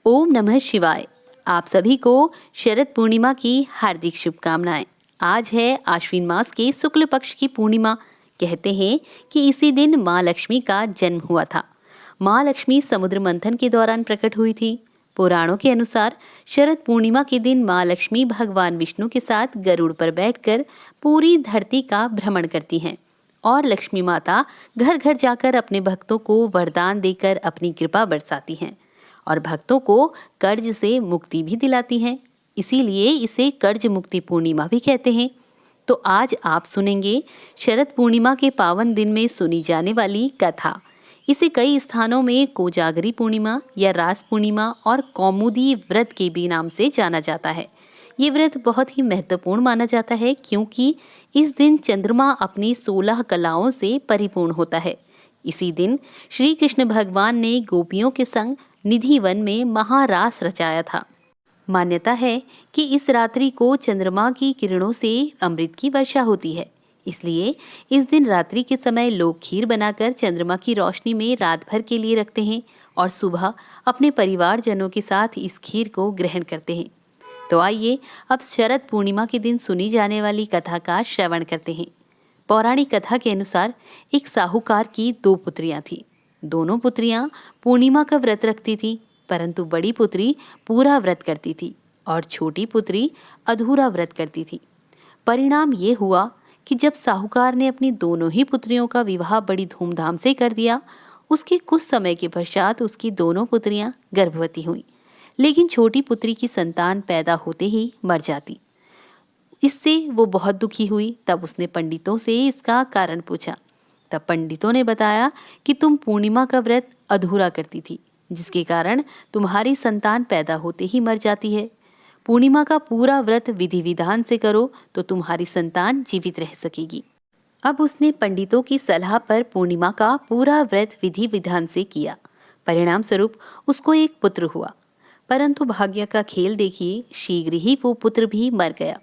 ओम नमः शिवाय। आप सभी को शरद पूर्णिमा की हार्दिक शुभकामनाएं। आज है आश्विन मास के शुक्ल पक्ष की पूर्णिमा। कहते हैं कि इसी दिन माँ लक्ष्मी का जन्म हुआ था। माँ लक्ष्मी समुद्र मंथन के दौरान प्रकट हुई थी। पुराणों के अनुसार शरद पूर्णिमा के दिन माँ लक्ष्मी भगवान विष्णु के साथ गरुड़ पर बैठकर पूरी धरती का भ्रमण करती हैं और लक्ष्मी माता घर घर जाकर अपने भक्तों को वरदान देकर अपनी कृपा बरसाती हैं और भक्तों को कर्ज से मुक्ति भी दिलाती हैं। इसीलिए इसे कर्ज मुक्ति पूर्णिमा भी कहते हैं। तो आज आप सुनेंगे शरद पूर्णिमा के पावन दिन में सुनी जाने वाली कथा। इसे कई स्थानों में कोजागरी पूर्णिमा या रास पूर्णिमा और कौमुदी व्रत के भी नाम से जाना जाता है। ये व्रत बहुत ही महत्वपूर्ण माना जाता है क्योंकि इस दिन चंद्रमा अपनी 16 कलाओं से परिपूर्ण होता है। इसी दिन श्री कृष्ण भगवान ने गोपियों के संग निधि वन में महारास रचाया था। मान्यता है कि इस रात्रि को चंद्रमा की किरणों से अमृत की वर्षा होती है। इसलिए इस दिन रात्रि के समय लोग खीर बनाकर चंद्रमा की रोशनी में रात भर के लिए रखते हैं और सुबह अपने परिवारजनों के साथ इस खीर को ग्रहण करते हैं। तो आइए अब शरद पूर्णिमा के दिन सुनी जाने वाली कथा का श्रवण करते हैं। पौराणिक कथा के अनुसार एक साहूकार की 2 पुत्रियां थीं। दोनों पुत्रियां पूर्णिमा का व्रत रखती थी, परंतु बड़ी पुत्री पूरा व्रत करती थी और छोटी पुत्री अधूरा व्रत करती थी। परिणाम ये हुआ कि जब साहूकार ने अपनी दोनों ही पुत्रियों का विवाह बड़ी धूमधाम से कर दिया, उसके कुछ समय के पश्चात उसकी दोनों पुत्रियां गर्भवती हुईं, लेकिन छोटी पुत्री की संतान पैदा होते ही मर जाती। इससे वो बहुत दुखी हुई। तब उसने पंडितों से इसका कारण पूछा। तब पंडितों ने बताया कि तुम पूर्णिमा का व्रत अधूरा करती थी, जिसके कारण तुम्हारी संतान पैदा होते ही मर जाती है। पूर्णिमा का पूरा व्रत विधि विधान से करो तो तुम्हारी संतान जीवित रह सकेगी। अब उसने पंडितों की सलाह पर पूर्णिमा का पूरा व्रत विधि विधान से किया। परिणाम स्वरूप उसको एक पुत्र हुआ, परंतु भाग्य का खेल देखिए, शीघ्र ही वो पुत्र भी मर गया।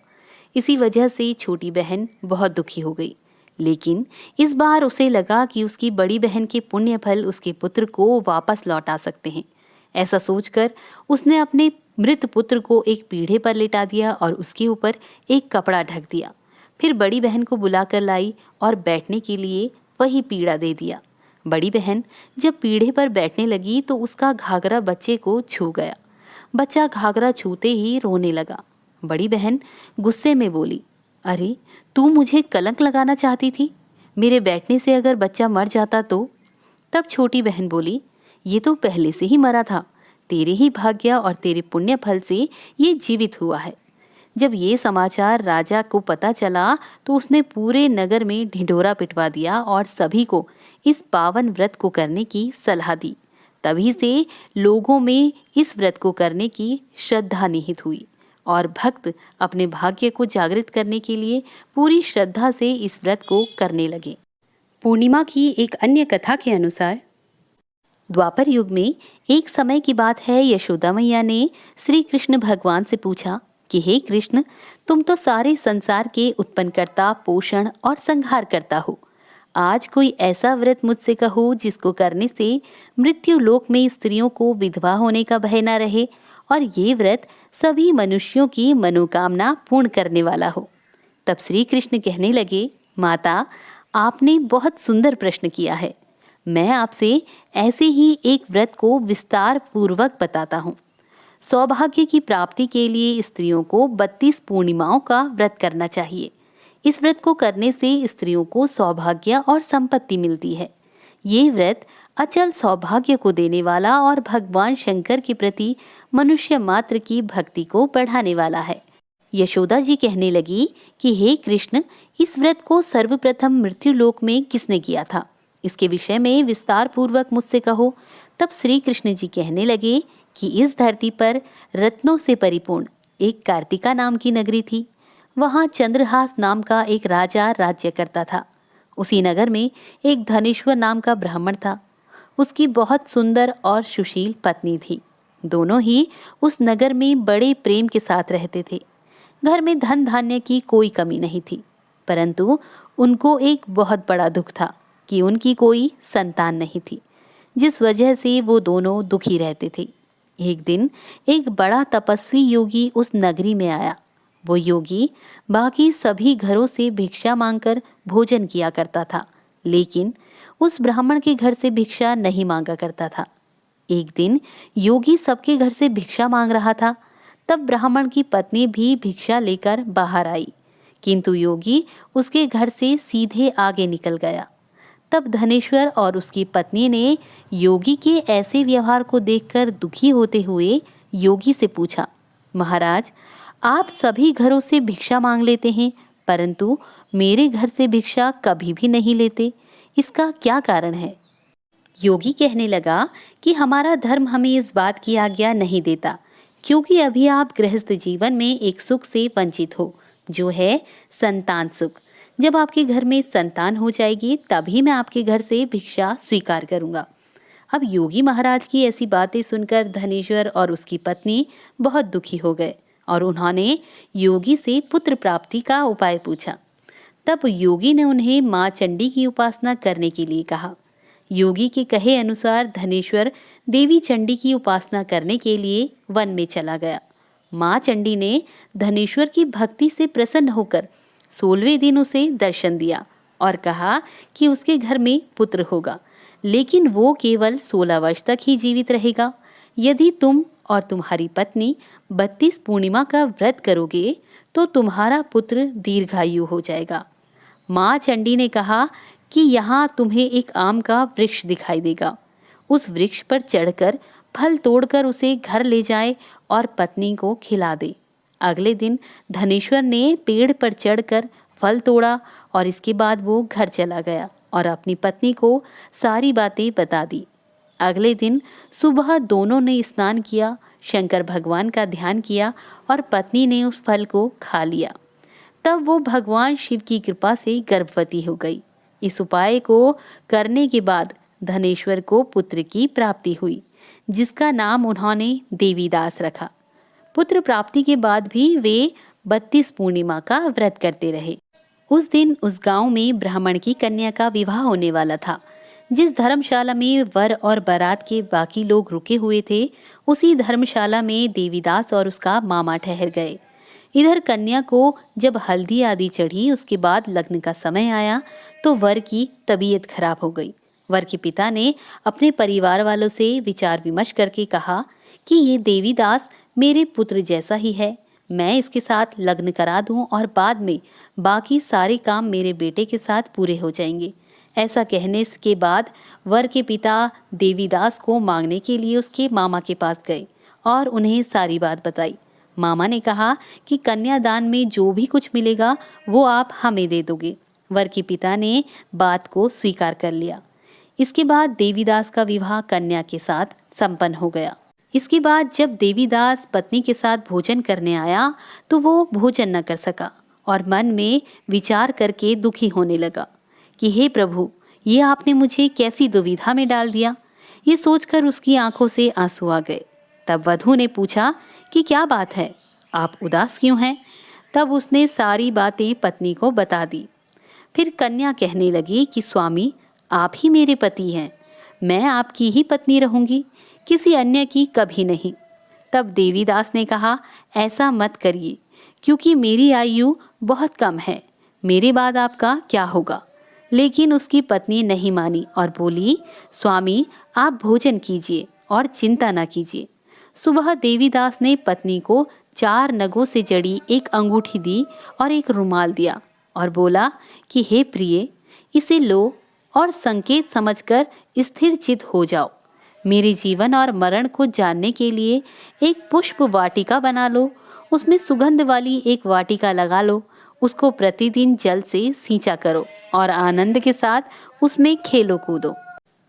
इसी वजह से छोटी बहन बहुत दुखी हो गई, लेकिन इस बार उसे लगा कि उसकी बड़ी बहन के पुण्य फल उसके पुत्र को वापस लौटा सकते हैं। ऐसा सोचकर उसने अपने मृत पुत्र को एक पीढ़े पर लेटा दिया और उसके ऊपर एक कपड़ा ढक दिया। फिर बड़ी बहन को बुलाकर लाई और बैठने के लिए वही पीढ़ा दे दिया। बड़ी बहन जब पीढ़े पर बैठने लगी तो उसका घाघरा बच्चे को छू गया। बच्चा घाघरा छूते ही रोने लगा। बड़ी बहन गुस्से में बोली, अरे तू मुझे कलंक लगाना चाहती थी, मेरे बैठने से अगर बच्चा मर जाता तो। तब छोटी बहन बोली, ये तो पहले से ही मरा था, तेरे ही भाग्य और तेरे पुण्य फल से ये जीवित हुआ है। जब ये समाचार राजा को पता चला तो उसने पूरे नगर में ढिंढोरा पिटवा दिया और सभी को इस पावन व्रत को करने की सलाह दी। तभी से लोगों में इस व्रत को करने की श्रद्धा निहित हुई और भक्त अपने भाग्य को जागृत करने के लिए पूरी श्रद्धा से इस व्रत को करने लगे। पूर्णिमा की एक अन्य कथा के अनुसार द्वापर युग में एक समय की बात है, यशोदा मैया ने श्री कृष्ण भगवान से पूछा कि हे कृष्ण, तुम तो सारे संसार के उत्पन्नकर्ता, पोषण और संहार करता हो। आज कोई ऐसा व्रत मुझसे कहो जिसको करने से मृत्यु लोक में स्त्रियों को विधवा होने का भय न रहे और ये व्रत सभी मनुष्यों की मनोकामना पूर्ण करने वाला हो। तब श्री कृष्ण कहने लगे, माता, आपने बहुत सुंदर प्रश्न किया है। मैं आपसे ऐसे ही एक व्रत को विस्तार पूर्वक बताता हूँ। सौभाग्य की प्राप्ति के लिए स्त्रियों को 32 पूर्णिमाओं का व्रत करना चाहिए। इस व्रत को करने से स्त्रियों को सौभाग्य और संपत्ति मिलती है। ये व्रत अचल सौभाग्य को देने वाला और भगवान शंकर के प्रति मनुष्य मात्र की भक्ति को बढ़ाने वाला है। यशोदा जी कहने लगी कि हे कृष्ण, इस व्रत को सर्वप्रथम मृत्युलोक में किसने किया था? इसके विषय में विस्तार पूर्वक मुझसे कहो। तब श्री कृष्ण जी कहने लगे कि इस धरती पर रत्नों से परिपूर्ण एक कार्तिका नाम की नगरी थी। वहाँ चंद्रहास नाम का एक राजा राज्य करता था। उसी नगर में एक धनेश्वर नाम का ब्राह्मण था। उसकी बहुत सुंदर और सुशील पत्नी थी। दोनों ही उस नगर में बड़े प्रेम के साथ रहते थे। घर में धन धान्य की कोई कमी नहीं थी, परंतु उनको एक बहुत बड़ा दुख था कि उनकी कोई संतान नहीं थी, जिस वजह से वो दोनों दुखी रहते थे। एक दिन एक बड़ा तपस्वी योगी उस नगरी में आया। वो योगी बाकी सभी घरों से भिक्षा मांगकर भोजन किया करता था, लेकिन उस ब्राह्मण के घर से भिक्षा नहीं मांगा करता था। एक दिन योगी सबके घर से भिक्षा मांग रहा था। तब ब्राह्मण की पत्नी भी भिक्षा लेकर बाहर आई, किंतु योगी उसके घर से सीधे आगे निकल गया। तब धनेश्वर और उसकी पत्नी ने योगी के ऐसे व्यवहार को देखकर दुखी होते हुए योगी से पूछा, महाराज, आप सभी घरों से भिक्षा मांग लेते हैं, परंतु मेरे घर से भिक्षा कभी भी नहीं लेते, इसका क्या कारण है? योगी कहने लगा कि हमारा धर्म हमें इस बात की आज्ञा नहीं देता, क्योंकि अभी आप गृहस्थ जीवन में एक सुख से वंचित हो, जो है संतान सुख। जब आपके घर में संतान हो जाएगी तभी मैं आपके घर से भिक्षा स्वीकार करूंगा। अब योगी महाराज की ऐसी बातें सुनकर धनेश्वर और उसकी पत्नी बहुत दुखी हो गए और उन्होंने योगी से पुत्र प्राप्ति का उपाय पूछा। तब योगी ने उन्हें माँ चंडी की उपासना करने के लिए कहा। योगी के कहे अनुसार धनेश्वर देवी चंडी की उपासना करने के लिए वन में चला गया। माँ चंडी ने धनेश्वर की भक्ति से प्रसन्न होकर 16वें दिन उसे दर्शन दिया और कहा कि उसके घर में पुत्र होगा, लेकिन वो केवल 16 वर्ष तक ही जीवित रहेगा। यदि तुम और तुम्हारी पत्नी 32 पूर्णिमा का व्रत करोगे तो तुम्हारा पुत्र दीर्घायु हो जाएगा। माँ चंडी ने कहा कि यहाँ तुम्हें एक आम का वृक्ष दिखाई देगा। उस वृक्ष पर चढ़कर फल तोड़कर उसे घर ले जाए और पत्नी को खिला दे। अगले दिन धनेश्वर ने पेड़ पर चढ़कर फल तोड़ा और इसके बाद वो घर चला गया और अपनी पत्नी को सारी बातें बता दी। अगले दिन सुबह दोनों ने स्नान किया, शंकर भगवान का ध्यान किया और पत्नी ने उस फल को खा लिया। तब वो भगवान शिव की कृपा से गर्भवती हो गई। इस उपाय को करने के बाद धनेश्वर को पुत्र की प्राप्ति हुई, जिसका नाम उन्होंने देवीदास रखा। पुत्र प्राप्ति के बाद भी वे 32 पूर्णिमा का व्रत करते रहे। उस दिन उस गांव में ब्राह्मण की कन्या का विवाह होने वाला था। जिस धर्मशाला में वर और बारात के बाकी लोग रुके हुए थे, उसी धर्मशाला में देवीदास और उसका मामा ठहर गए। इधर कन्या को जब हल्दी आदि चढ़ी, उसके बाद लग्न का समय आया तो वर की तबीयत खराब हो गई। वर के पिता ने अपने परिवार वालों से विचार विमर्श करके कहा कि ये देवीदास मेरे पुत्र जैसा ही है, मैं इसके साथ लग्न करा दूं और बाद में बाकी सारे काम मेरे बेटे के साथ पूरे हो जाएंगे। ऐसा कहने के बाद वर के पिता देवीदास को मांगने के लिए उसके मामा के पास गए और उन्हें सारी बात बताई। मामा ने कहा कि कन्यादान में जो भी कुछ मिलेगा वो आप हमें दे दोगे। वर के पिता ने बात को स्वीकार कर लिया। इसके बाद देवीदास का विवाह कन्या के साथ संपन्न हो गया। इसके बाद जब देवीदास पत्नी के साथ भोजन करने आया तो वो भोजन न कर सका और मन में विचार करके दुखी होने लगा कि हे प्रभु, ये आपने मुझे कैसी दुविधा में डाल दिया। ये सोचकर उसकी आंखों से आंसू आ गए। तब वधू ने पूछा कि क्या बात है, आप उदास क्यों हैं? तब उसने सारी बातें पत्नी को बता दी। फिर कन्या कहने लगी कि स्वामी, आप ही मेरे पति हैं, मैं आपकी ही पत्नी रहूंगी, किसी अन्य की कभी नहीं। तब देवीदास ने कहा, ऐसा मत करिए, क्योंकि मेरी आयु बहुत कम है, मेरे बाद आपका क्या होगा। लेकिन उसकी पत्नी नहीं मानी और बोली, स्वामी, आप भोजन कीजिए और चिंता न कीजिए। सुबह देवीदास ने पत्नी को 4 नगों से जड़ी एक अंगूठी दी और एक रुमाल दिया और बोला कि हे प्रिय, इसे लो और संकेत समझकर स्थिर चित हो जाओ। मेरे जीवन और मरण को जानने के लिए एक पुष्प वाटिका बना लो, उसमें सुगंध वाली एक वाटिका लगा लो, उसको प्रतिदिन जल से सींचा करो और आनंद के साथ उसमें खेलो कूदो।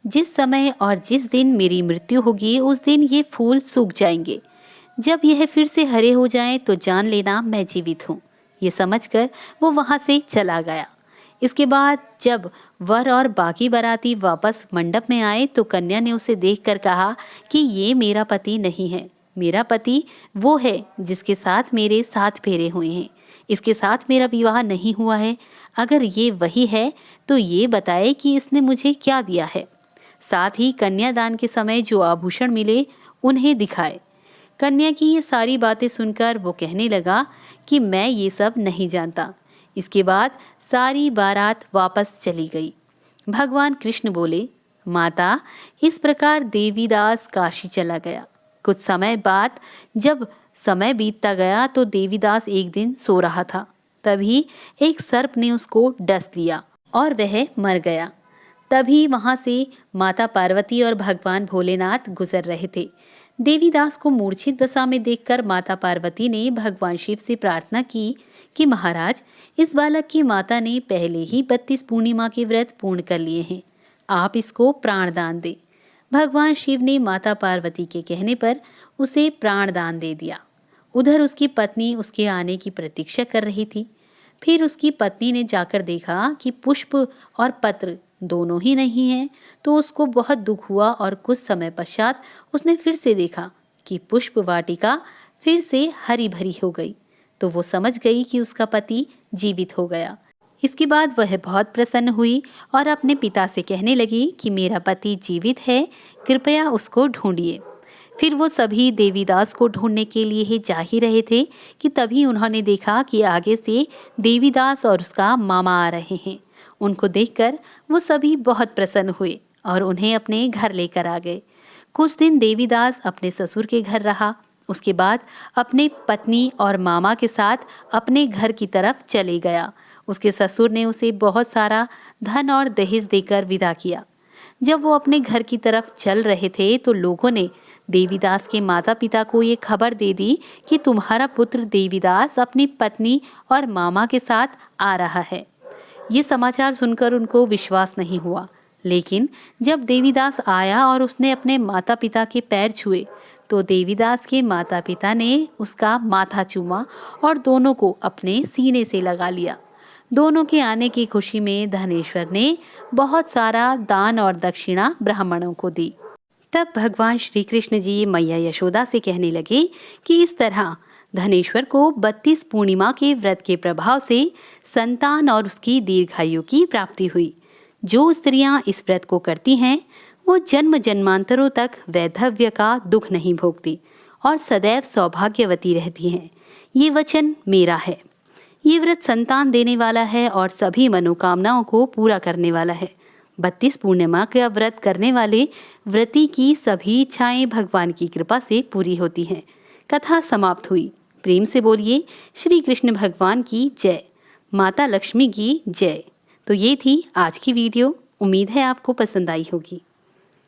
जिस समय और जिस दिन मेरी मृत्यु होगी उस दिन ये फूल सूख जाएंगे। जब यह फिर से हरे हो जाएं तो जान लेना मैं जीवित हूँ। ये समझकर वो वहाँ से चला गया। इसके बाद जब वर और बाकी बाराती वापस मंडप में आए तो कन्या ने उसे देखकर कहा कि ये मेरा पति नहीं है, मेरा पति वो है जिसके साथ मेरे 7 फेरे हुए हैं, इसके साथ मेरा विवाह नहीं हुआ है। अगर ये वही है तो ये बताए कि इसने मुझे क्या दिया है। साथ ही कन्यादान के समय जो आभूषण मिले उन्हें दिखाए। कन्या की ये सारी बातें सुनकर वो कहने लगा कि मैं ये सब नहीं जानता। इसके बाद सारी बारात वापस चली गई। भगवान कृष्ण बोले, माता, इस प्रकार देवीदास काशी चला गया। कुछ समय बाद जब समय बीतता गया तो देवीदास एक दिन सो रहा था। तभी एक सर्प ने उसको डस लिया और वह मर गया। तभी वहां से माता पार्वती और भगवान भोलेनाथ गुजर रहे थे। देवीदास को मूर्छित दशा में देखकर माता पार्वती ने भगवान शिव से प्रार्थना की कि महाराज, इस बालक की माता ने पहले ही 32 पूर्णिमा के व्रत पूर्ण कर लिए हैं, आप इसको प्राणदान दें। भगवान शिव ने माता पार्वती के कहने पर उसे प्राणदान दे दिया। उधर उसकी पत्नी उसके आने की प्रतीक्षा कर रही थी। फिर उसकी पत्नी ने जाकर देखा कि पुष्प और पत्र दोनों ही नहीं हैं, तो उसको बहुत दुख हुआ और कुछ समय पश्चात उसने फिर से देखा कि पुष्प वाटिका फिर से हरी भरी हो गई। तो वो समझ गई कि उसका पति जीवित हो गया। इसके बाद वह बहुत प्रसन्न हुई और अपने पिता से कहने लगी कि मेरा पति जीवित है, कृपया उसको ढूंढिए। फिर वो सभी देवीदास को ढूंढने के लिए ही जा ही रहे थे कि तभी उन्होंने देखा कि आगे से देवीदास और उसका मामा आ रहे हैं। उनको देखकर वो सभी बहुत प्रसन्न हुए और उन्हें अपने घर लेकर आ गए। कुछ दिन देवीदास अपने ससुर के घर रहा। उसके बाद अपने पत्नी और मामा के साथ अपने घर की तरफ चले गया। उसके ससुर ने उसे बहुत सारा धन और दहेज देकर विदा किया। जब वो अपने घर की तरफ चल रहे थे तो लोगों ने देवीदास के माता पिता को ये खबर दे दी कि तुम्हारा पुत्र देवीदास अपनी पत्नी और मामा के साथ आ रहा है। ये समाचार सुनकर उनको विश्वास नहीं हुआ, लेकिन जब देवीदास आया और उसने अपने माता पिता के पैर छुए तो देवीदास के माता पिता ने उसका माथा चूमा और दोनों को अपने सीने से लगा लिया। दोनों के आने की खुशी में धनेश्वर ने बहुत सारा दान और दक्षिणा ब्राह्मणों को दी। तब भगवान श्री कृष्ण जी मैया यशोदा से कहने लगे कि इस तरह धनेश्वर को 32 पूर्णिमा के व्रत के प्रभाव से संतान और उसकी दीर्घायु की प्राप्ति हुई। जो स्त्रियां इस व्रत को करती हैं वो जन्म जन्मांतरों तक वैधव्य का दुख नहीं भोगती और सदैव सौभाग्यवती रहती हैं। ये वचन मेरा है। ये व्रत संतान देने वाला है और सभी मनोकामनाओं को पूरा करने वाला है। 32 पूर्णिमा का व्रत करने वाले व्रती की सभी इच्छाएं भगवान की कृपा से पूरी होती हैं। कथा समाप्त हुई। प्रेम से बोलिए श्री कृष्ण भगवान की जय, माता लक्ष्मी की जय। तो ये थी आज की वीडियो। उम्मीद है आपको पसंद आई होगी।